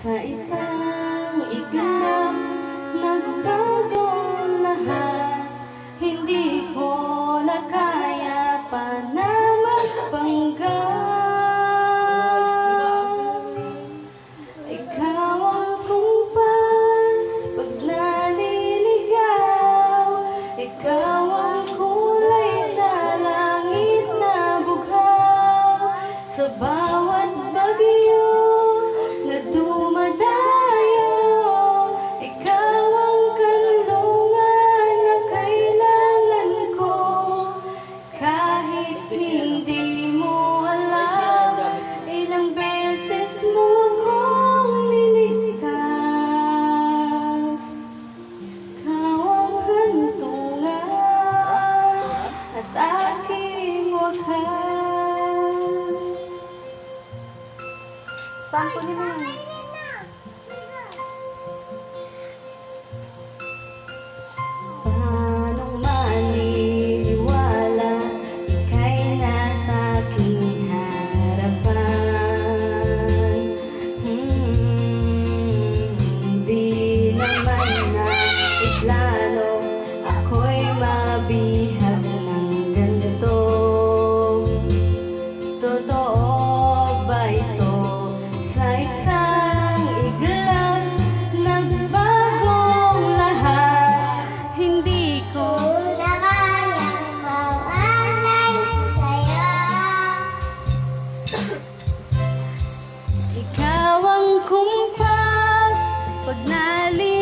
Sa isang iglap, nagbago lahat. Hindi ko na kaya pa na magpanggap. Ikaw ang kumpas pag naliligaw. Ikaw ang kulay sa langit na bughaw. Sa bawat bagyo na dumadayo, ikaw ang kanlungan na kailangan ko. Kahit hindi mo alam, ilang beses mo akong niligtas. Ikaw ang hantungan at aking wakas. Saan po nila? Paanong maniniwala ika'y nasa aking harapan? Hindi naman na iplano ako'y mabihag ng ganito. Totoo ba ito? Sa isang iglap, nagbagong lahat. Hindi ko na kayang mawalay sa'yo. ikaw ang kumpas pag naliligaw.